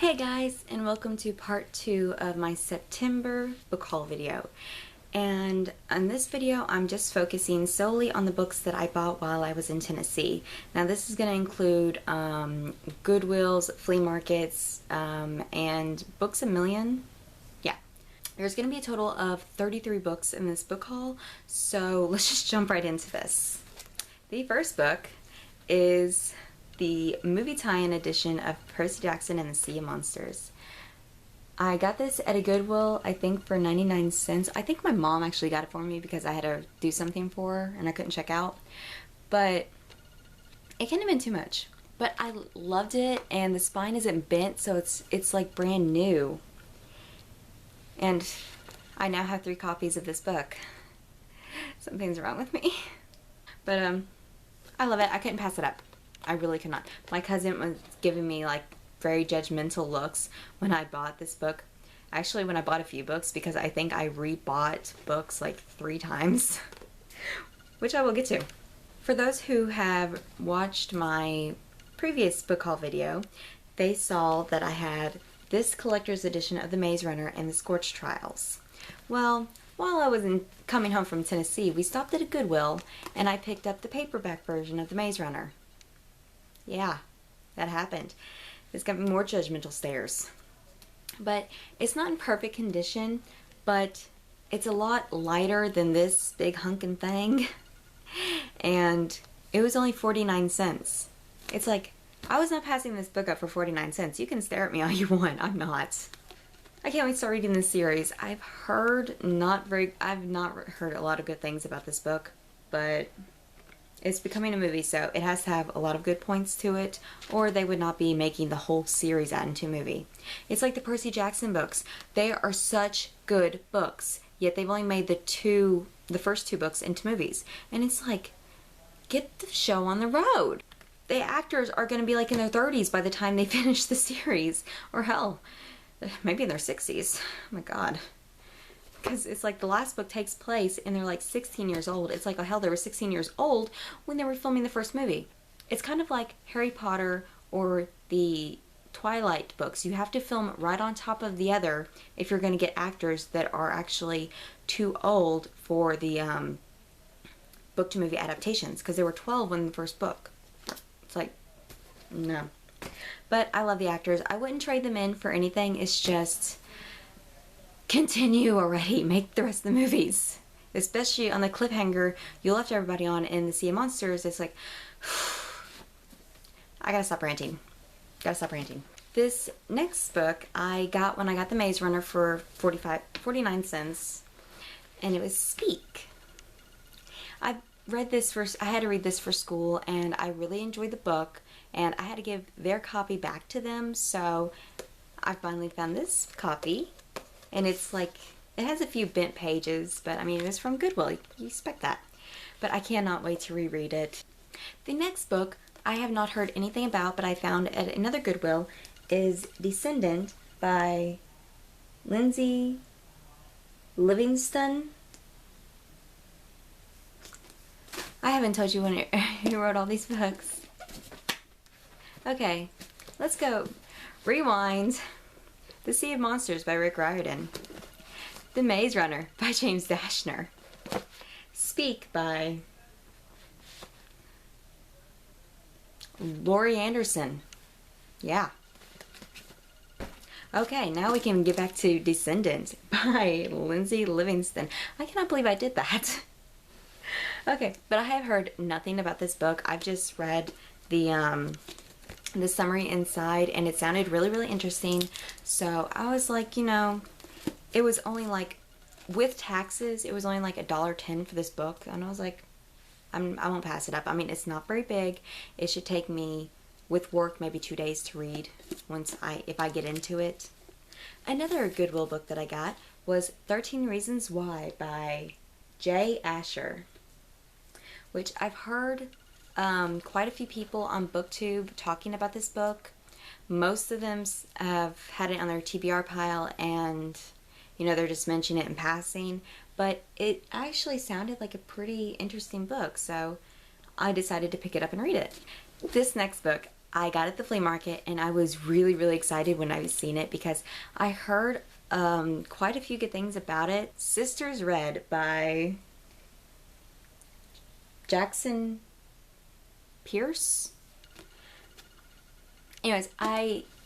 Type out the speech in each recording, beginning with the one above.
Hey guys, and welcome to part 2 of my September book haul video. And in this video, I'm just focusing solely on the books that I bought while I was in Tennessee. Now this is going to include Goodwills, flea markets, and Books A Million. Yeah. There's going to be a total of 33 books in this book haul, so let's just jump right into this. The first book is the movie tie-in edition of Percy Jackson and the Sea of Monsters. I got this at a Goodwill, I think for 99 cents. I think my mom actually got it for me because I had to do something for her and I couldn't check out. But it couldn't have been too much. But I loved it, and the spine isn't bent, so it's like brand new. And I now have 3 copies of this book. Something's wrong with me. But I love it. I couldn't pass it up. I really could not. My cousin was giving me like very judgmental looks when I bought this book. Actually, when I bought a few books, because I think I rebought books like 3 times, which I will get to. For those who have watched my previous book haul video, they saw that I had this collector's edition of The Maze Runner and The Scorch Trials. Well, while I was coming home from Tennessee, we stopped at a Goodwill and I picked up the paperback version of The Maze Runner. Yeah, that happened. It's got more judgmental stares. But it's not in perfect condition, but it's a lot lighter than this big hunkin' thing. And it was only 49 cents. It's like, I was not passing this book up for 49 cents. You can stare at me all you want. I'm not. I can't wait to start reading this series. I've not heard a lot of good things about this book, but it's becoming a movie, so it has to have a lot of good points to it, or they would not be making the whole series out into a movie. It's like the Percy Jackson books. They are such good books, yet they've only made the first 2 books into movies. And it's like, get the show on the road. The actors are going to be like in their 30s by the time they finish the series, or hell, maybe in their 60s. Oh my god. Because it's like the last book takes place and they're like 16 years old. It's like, oh hell, they were 16 years old when they were filming the first movie. It's kind of like Harry Potter or the Twilight books. You have to film right on top of the other if you're going to get actors that are actually too old for the book to movie adaptations, because they were 12 when the first book. It's like, no. But I love the actors. I wouldn't trade them in for anything. It's just, continue already. Make the rest of the movies. Especially on the cliffhanger you left everybody on in the Sea of Monsters. It's like, I gotta stop ranting. This next book I got when I got The Maze Runner for 49 cents. And it was Speak. I had to read this for school, and I really enjoyed the book, and I had to give their copy back to them, so I finally found this copy. And it's like, it has a few bent pages, but I mean, it's from Goodwill. You expect that. But I cannot wait to reread it. The next book I have not heard anything about, but I found at another Goodwill, is Descendant by Lindsay Livingston. I haven't told you when who wrote all these books. Okay, let's go. Rewind. The Sea of Monsters by Rick Riordan. The Maze Runner by James Dashner. Speak by Laurie Anderson. Yeah. Okay, now we can get back to Descendant by Lindsay Livingston. I cannot believe I did that. Okay, but I have heard nothing about this book. I've just read the summary inside, and it sounded really, really interesting. So I was like, you know, it was only like, with taxes, it was only like $1.10 for this book. And I was like, I won't pass it up. I mean, it's not very big. It should take me, with work, maybe 2 days to read if I get into it. Another Goodwill book that I got was 13 Reasons Why by J. Asher, which I've heard quite a few people on BookTube talking about this book. Most of them have had it on their TBR pile, and you know, they're just mentioning it in passing, but it actually sounded like a pretty interesting book, so I decided to pick it up and read it. This next book I got at the flea market, and I was really, really excited when I was seeing it because I heard quite a few good things about it. Sisters Red by Jackson Pierce. Anyways,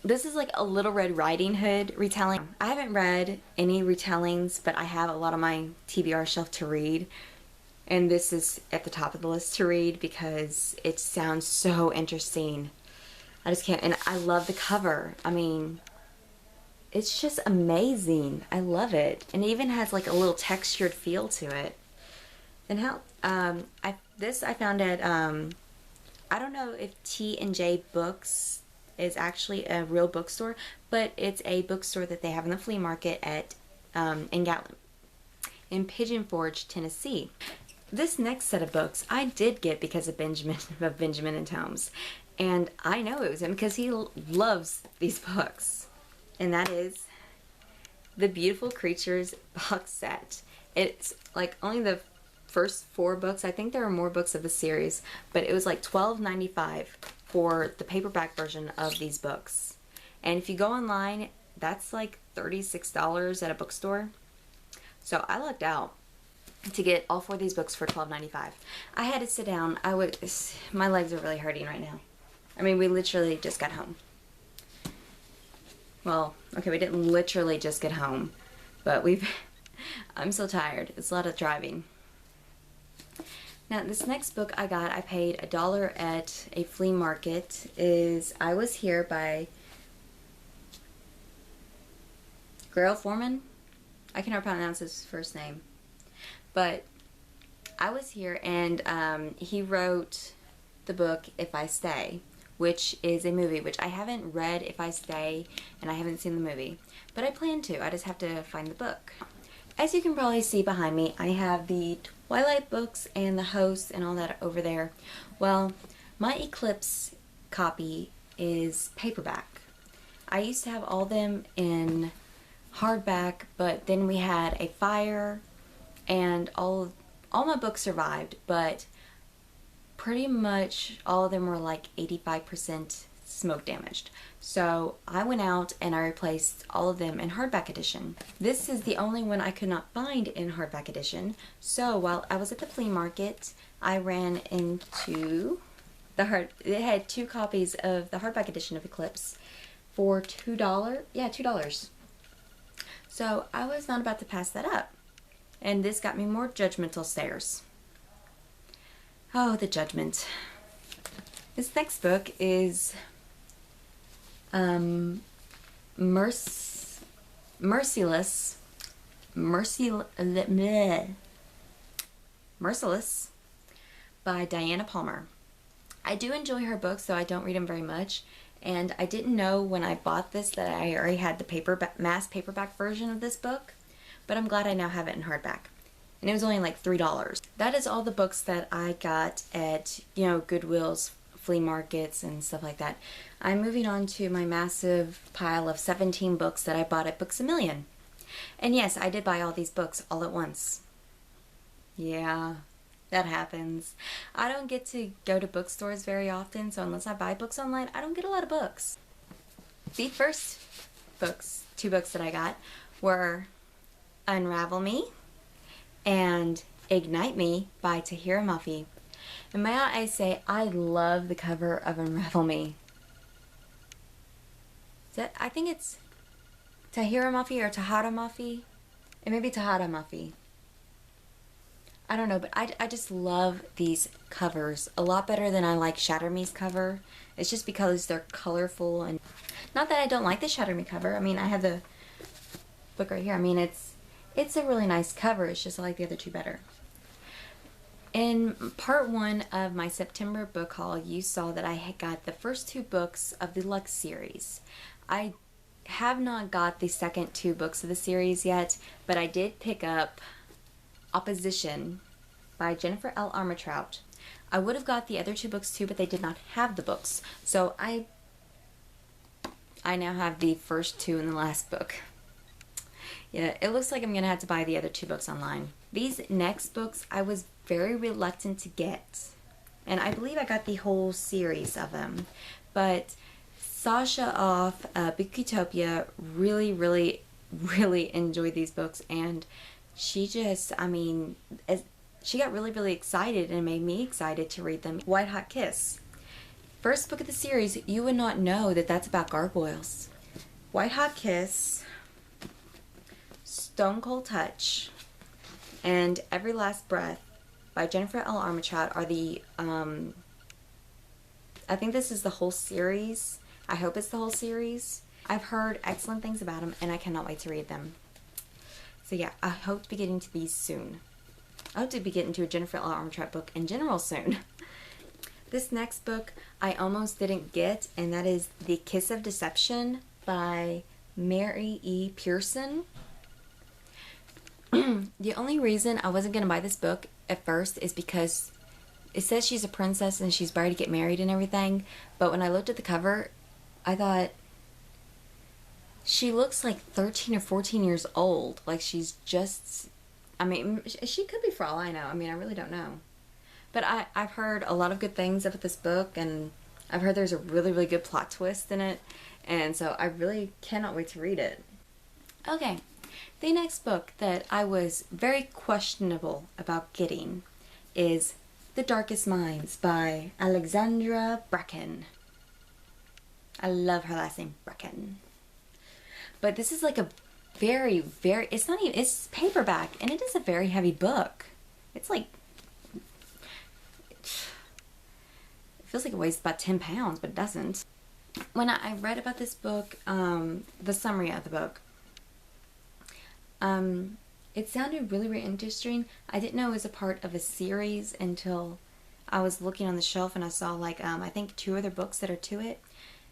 this is like a Little Red Riding Hood retelling. I haven't read any retellings, but I have a lot on my TBR shelf to read. And this is at the top of the list to read because it sounds so interesting. I just can't, and I love the cover. I mean, it's just amazing. I love it. And it even has like a little textured feel to it. And how, I found at, I don't know if T&J Books is actually a real bookstore, but it's a bookstore that they have in the flea market at, in Pigeon Forge, Tennessee. This next set of books I did get because of Benjamin and Tomes. And I know it was him because he loves these books. And that is the Beautiful Creatures box set. It's like only the first 4 books. I think there are more books of the series, but it was like $12.95 for the paperback version of these books. And if you go online, that's like $36 at a bookstore. So I lucked out to get all 4 of these books for $12.95. I had to sit down. My legs are really hurting right now. I mean, we literally just got home. Well, okay, we didn't literally just get home, but I'm so tired. It's a lot of driving. Now, this next book I paid $1 at a flea market, is I Was Here by Grail Foreman. I can never pronounce his first name. But I Was Here, and he wrote the book If I Stay, which is a movie, which I haven't read If I Stay, and I haven't seen the movie. But I plan to. I just have to find the book. As you can probably see behind me, I have the Twilight books and the Host and all that over there. Well, my Eclipse copy is paperback. I used to have all them in hardback, but then we had a fire, and all my books survived, but pretty much all of them were like 85% smoke damaged. So I went out and I replaced all of them in hardback edition. This is the only one I could not find in hardback edition. So while I was at the flea market, I ran into it had 2 copies of the hardback edition of Eclipse for $2. Yeah, $2. So I was not about to pass that up. And this got me more judgmental stares. Oh, the judgment. This next book is Merciless by Diana Palmer. I do enjoy her books, though I don't read them very much. And I didn't know when I bought this that I already had the mass paperback version of this book. But I'm glad I now have it in hardback. And it was only like $3. That is all the books that I got at, Goodwill's, flea markets, and stuff like that. I'm moving on to my massive pile of 17 books that I bought at Books A Million. And yes, I did buy all these books all at once. Yeah, that happens. I don't get to go to bookstores very often, so unless I buy books online, I don't get a lot of books. The first 2 books that I got were Unravel Me and Ignite Me by Tahira Mafi. And may I say, I love the cover of Unravel Me. I think it's Tahira Mafi or Tahara Mafi. It may be Tahara Mafi. I don't know, but I just love these covers a lot better than I like Shatter Me's cover. It's just because they're colorful, and not that I don't like the Shatter Me cover. I mean, I have the book right here. I mean, it's a really nice cover. It's just I like the other 2 better. In part 1 of my September book haul, you saw that I had got the first 2 books of the Lux series. I have not got the second 2 books of the series yet, but I did pick up Opposition by Jennifer L. Armentrout. I would have got the other 2 books too, but they did not have the books. So I now have the first 2 and the last book. Yeah, it looks like I'm going to have to buy the other 2 books online. These next books I was very reluctant to get and I believe I got the whole series of them. But Sasha off Booktopia really enjoyed these books, and she just, I mean, she got really excited and made me excited to read them. White Hot Kiss. First book of the series, you would not know that that's about gargoyles. White Hot Kiss, Stone Cold Touch, and Every Last Breath by Jennifer L. Armentrout are the, I think this is the whole series. I hope it's the whole series. I've heard excellent things about them, and I cannot wait to read them. So yeah, I hope to be getting to these soon. I hope to be getting to a Jennifer L. Armentrout book in general soon. This next book I almost didn't get, and that is The Kiss of Deception by Mary E. Pearson. The only reason I wasn't going to buy this book at first is because it says she's a princess and she's about to get married and everything, but when I looked at the cover, I thought, she looks like 13 or 14 years old. Like she's just, I mean, she could be for all I know. I mean, I really don't know. But I've heard a lot of good things about this book, and I've heard there's a really good plot twist in it, and so I really cannot wait to read it. Okay, the next book that I was very questionable about getting is The Darkest Minds by Alexandra Bracken. I love her last name, Bracken. But this is like a very, it's not even, it's paperback, and it is a very heavy book. It's like, it feels like it weighs about 10 pounds, but it doesn't. When I read about this book, the summary of the book, it sounded really interesting. I didn't know it was a part of a series until I was looking on the shelf and I saw like, I think 2 other books that are to it.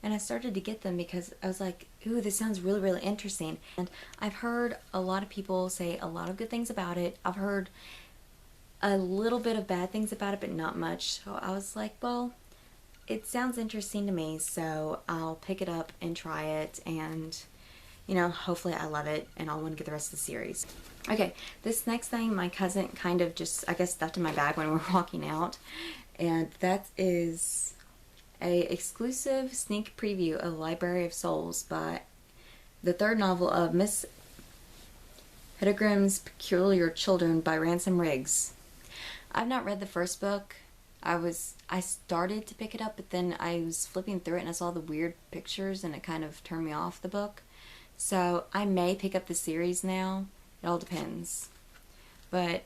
And I started to get them because I was like, ooh, this sounds really interesting. And I've heard a lot of people say a lot of good things about it. I've heard a little bit of bad things about it, but not much. So I was like, well, it sounds interesting to me, so I'll pick it up and try it. And, you know, hopefully I love it and I'll want to get the rest of the series. Okay, this next thing my cousin kind of just, I guess, stuffed in my bag when we were walking out. And that is a exclusive sneak preview of Library of Souls by the 3rd novel of Miss Hedegram's Peculiar Children by Ransom Riggs. I've not read the first book. I started to pick it up, but then I was flipping through it and I saw the weird pictures and it kind of turned me off the book. So I may pick up the series now. It all depends. But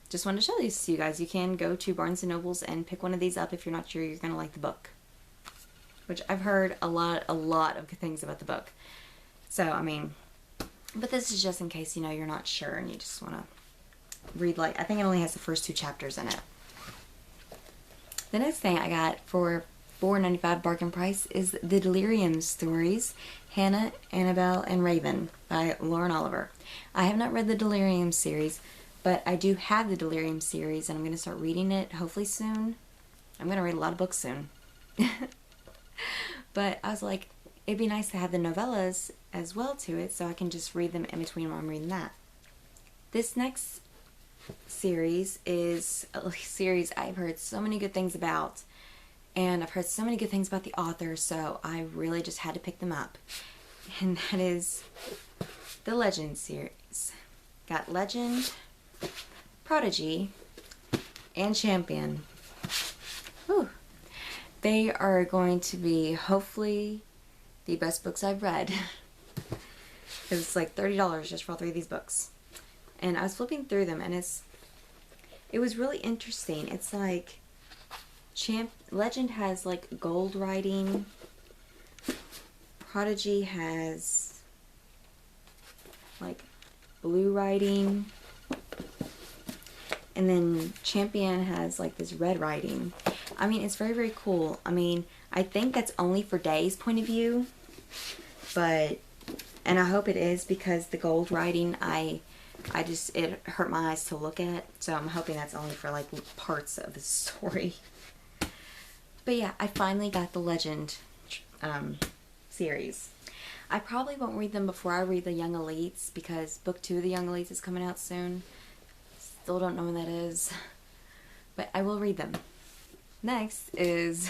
just wanted to show these to you guys. You can go to Barnes & Nobles and pick one of these up if you're not sure you're going to like the book. Which I've heard a lot of good things about the book. So, I mean, but this is just in case, you know, you're not sure and you just want to read, like, I think it only has the first 2 chapters in it. The next thing I got for $4.95 bargain price is the Delirium stories, Hannah, Annabel, and Raven by Lauren Oliver. I have not read the Delirium series, but I do have the Delirium series and I'm going to start reading it hopefully soon. I'm going to read a lot of books soon. But I was like, it'd be nice to have the novellas as well to it so I can just read them in between while I'm reading that. This next series is a series I've heard so many good things about, and I've heard so many good things about the author, so I really just had to pick them up. And that is the Legend series. Got Legend, Prodigy, and Champion. Whew. They are going to be, hopefully, the best books I've read. It's like $30 just for all 3 of these books. And I was flipping through them, and it was really interesting. It's like, Legend has like gold writing. Prodigy has like blue writing. And then Champion has like this red writing. I mean, it's very cool. I mean, I think that's only for Day's point of view, but, and I hope it is, because the gold writing, it hurt my eyes to look at, so I'm hoping that's only for like parts of the story. But yeah, I finally got the Legend series. I probably won't read them before I read the Young Elites, because book 2 of the Young Elites is coming out soon. Still don't know when that is, but I will read them. Next is,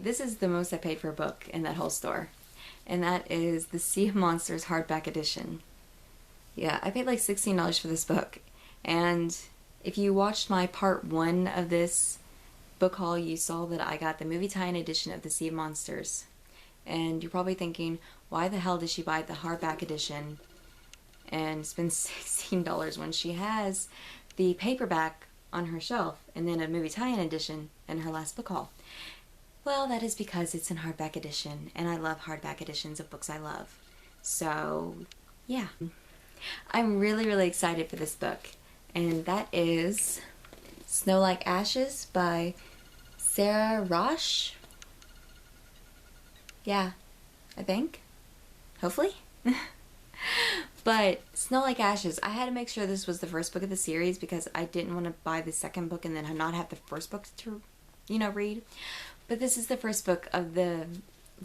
this is the most I paid for a book in that whole store. And that is the Sea of Monsters hardback edition. Yeah, I paid like $16 for this book. And if you watched my part 1 of this book haul, you saw that I got the movie tie-in edition of the Sea of Monsters. And you're probably thinking, why the hell did she buy the hardback edition and spend $16 when she has the paperback on her shelf and then a movie tie-in edition in her last book haul? Well, that is because it's in hardback edition, and I love hardback editions of books I love. So, yeah. I'm really, really excited for this book, and that is Snow Like Ashes by Sarah Roche. Yeah, I think. Hopefully. But Snow Like Ashes, I had to make sure this was the first book of the series because I didn't want to buy the second book and then not have the first book to, read. But this is the first book of the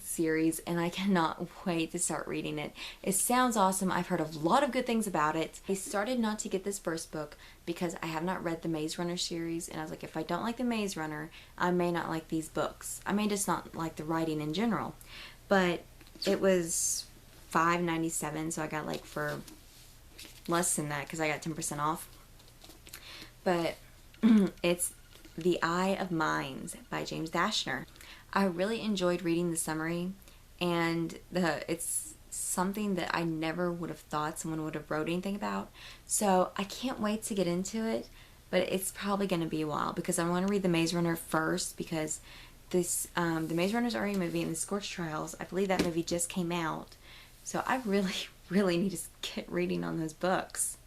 series and I cannot wait to start reading it. It sounds awesome. I've heard a lot of good things about it. I started not to get this first book because I have not read the Maze Runner series, and I was like, if I don't like the Maze Runner, I may not like these books. I may just not like the writing in general. But it was $5.97, so I got like for less than that because I got 10% off. But it's The Eye of Mines by James Dashner. I really enjoyed reading the summary, and it's something that I never would have thought someone would have wrote anything about. So I can't wait to get into it, but it's probably going to be a while because I want to read The Maze Runner first because this The Maze Runner's already a movie, and The Scorched Trials, I believe that movie just came out. So I really, really need to get reading on those books.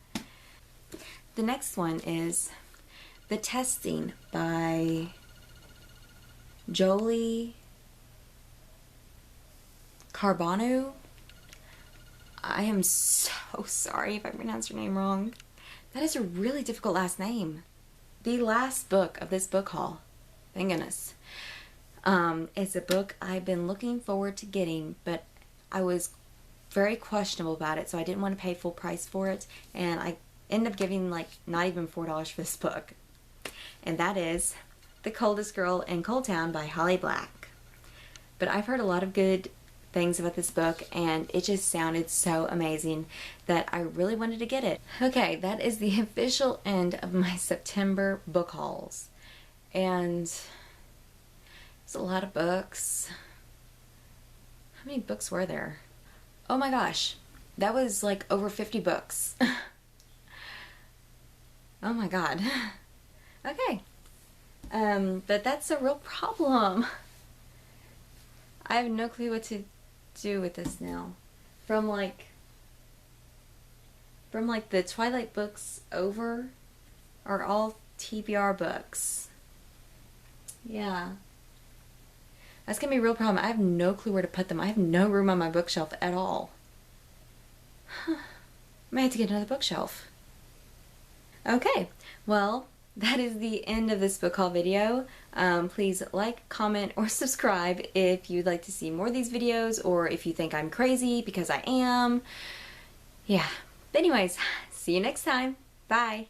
The next one is The Testing by Jolie Carbonu. I am so sorry if I pronounced her name wrong. That is a really difficult last name. The last book of this book haul, thank goodness, it's a book I've been looking forward to getting, but I was very questionable about it, so I didn't want to pay full price for it, and I ended up giving like not even $4 for this book. And that is The Coldest Girl in Cold Town by Holly Black. But I've heard a lot of good things about this book, and it just sounded so amazing that I really wanted to get it. Okay, that is the official end of my September book hauls. And it's a lot of books. How many books were there? Oh my gosh, that was like over 50 books. Oh my god. Okay. But that's a real problem. I have no clue what to do with this now. From like the Twilight books over are all TBR books. Yeah. That's gonna be a real problem. I have no clue where to put them. I have no room on my bookshelf at all. I might have to get another bookshelf. Okay, well, that is the end of this book haul video. Please like, comment, or subscribe if you'd like to see more of these videos, or if you think I'm crazy, because I am. Yeah. But anyways, see you next time. Bye.